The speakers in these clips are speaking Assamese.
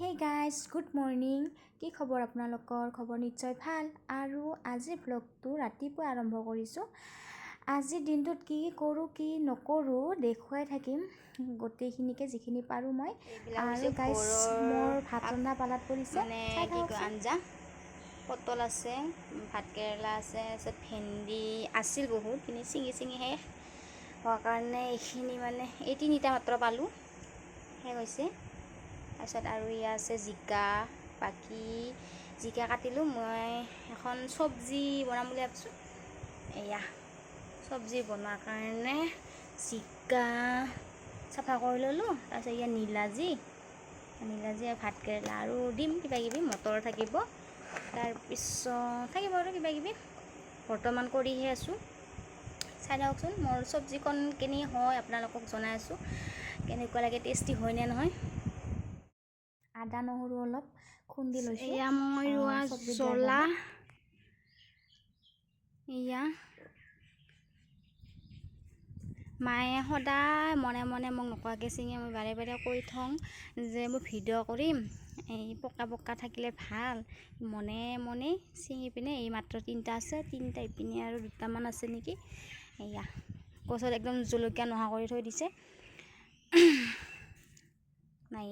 Hey guys, good morning. কি খবৰ আপোনালোকৰ? খবৰ নিশ্চয় ভাল আৰু আজিৰ ব্লগটো ৰাতিপুৱা আৰম্ভ কৰিছোঁ। আজিৰ দিনটোত কি কৰোঁ কি নকৰোঁ দেখুৱাই থাকিম গোটেইখিনিকে যিখিনি পাৰোঁ মই। আৰু গাইজ মোৰ ভাত ৰন্ধা পালাত পৰিছে, চাই থাককচোন। আঞ্জা পটল আছে, ভাতকেৰেলা আছে, তাৰপিছত ভেন্দি আছিল বহুত, কিন্তু ছিঙি শেষ হোৱাৰ কাৰণে এইখিনি এই তিনিটা মাত্ৰ পালোঁ, শেষ হৈছে। তাৰপিছত আৰু ইয়াত আছে জিকা, বাকী জিকা কাটিলোঁ। মই এখন চব্জি বনাম বুলি ভাবিছোঁ। এয়া চব্জি বনোৱাৰ কাৰণে জিকা চাফা কৰি ল'লোঁ। তাৰপিছত ইয়াত নীলাজি আৰু ভাতকেৰেলা আৰু দিম কিবাকিবি, মটৰ থাকিব, তাৰপিছত থাকিব আৰু কিবাকিবি। বৰ্তমান কৰিহে আছোঁ, চাই থাককচোন। মোৰ চব্জিকণ কেনে হয় আপোনালোকক জনাই আছোঁ, কেনেকুৱা লাগে, টেষ্টি হয় নে নহয়। আদা নহৰু অলপ খুন্দি লৈছোঁ। এয়া মই ৰোৱা জ্বলা, এয়া মায়ে সদায় মনে মনে মোক নোকোৱাকৈ ছিঙে। মই বাৰে বাৰে কৈ থওঁ যে মই ভিডিঅ' কৰিম, এই পকা থাকিলে ভাল, মনে মনে ছিঙি পিনে। এই মাত্ৰ তিনিটা আছে, তিনিটা ইপিনে আৰু দুটামান আছে নেকি। এয়া গছত একদম জলকীয়া নোহোৱা কৰি থৈ দিছে, নাই।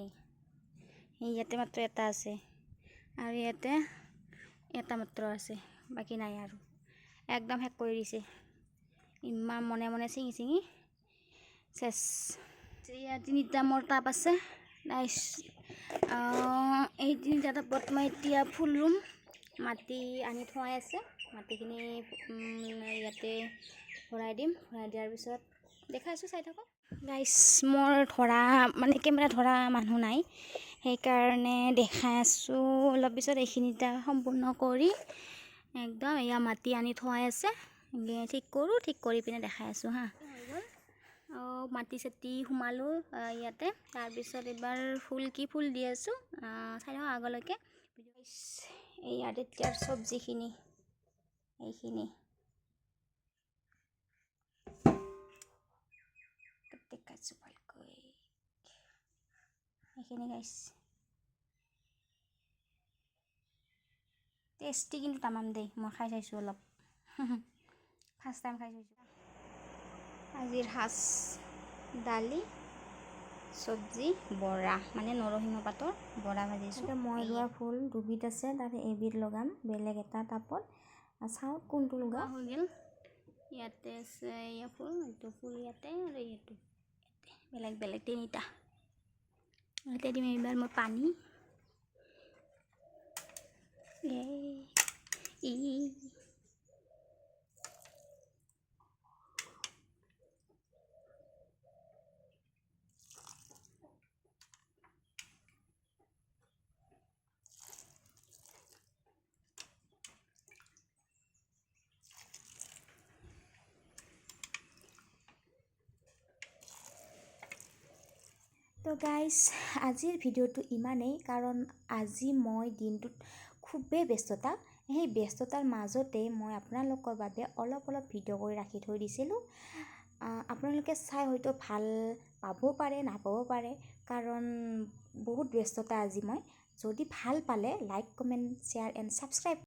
ইয়াতে মাত্ৰ এটা আছে আৰু ইয়াতে এটা মাত্ৰ আছে, বাকী নাই আৰু। একদম শেষ কৰি দিছে, ইমান মনে মনে ছিঙি চেচ। ইয়াত তিনিটা মোৰ টাব আছে, নাইচ। এই তিনিটা টাবত মই এতিয়া ফুল ৰুম। মাটি আনি থোৱাই আছে, মাটিখিনি ইয়াতে ভৰাই দিম। ভৰাই দিয়াৰ পিছত দেখাইছোঁ, চাই থাকক গাইছ। মোৰ কেমেৰা ধৰা মানুহ নাই, সেইকাৰণে দেখাই আছোঁ। অলপ পিছত এইখিনিটা সম্পূৰ্ণ কৰি একদম এয়া মাটি আনি থোৱাই আছে, ঠিক কৰি পিনে দেখাই আছোঁ হা। মাটি চাটি সোমালোঁ ইয়াতে। তাৰপিছত এবাৰ কি ফুল দি আছোঁ, চাই থাকক আগলৈকে। ইয়াত এতিয়া চব্জিখিনি এইখিনি দেখাইছোঁ ভালকৈ, এইখিনি গাইছ। টেষ্টি কিন্তু তামাম দেই, মই খাই চাইছোঁ অলপ, ফাৰ্ষ্ট টাইম খাই চাইছোঁ। আজিৰ সাজ দালি, চব্জি, বৰা, নৰসিংহ পাতৰ বৰা ভাজিছোঁ। মই ৰোৱা ফুল দুবিধ আছে, তাৰে এবিধ লগাম বেলেগ এটা টাবত, চাওঁ কোনটো লগাওঁ। হৈ গ'ল। ইয়াতে আছে এয়া ফুল, এইটো ফুল ইয়াতে, আৰু এইটো বেলেগ বেলেগ তিনিটা। ইয়াতে দিম এইবাৰ মই পানী। তো গাইজ, আজিৰ ভিডিঅ'টো ইমানেই, কাৰণ আজি মই দিনটোত খুবেই ব্যস্ততা। সেই ব্যস্ততাৰ মাজতে মই আপোনালোকৰ বাবে অলপ ভিডিঅ' কৰি ৰাখি থৈ দিছিলোঁ। আপোনালোকে চাই হয়তো ভাল পাবও পাৰে, নাপাবও পাৰে, কাৰণ বহুত ব্যস্ততা আজি মই। যদি ভাল পালে like, comment, share and subscribe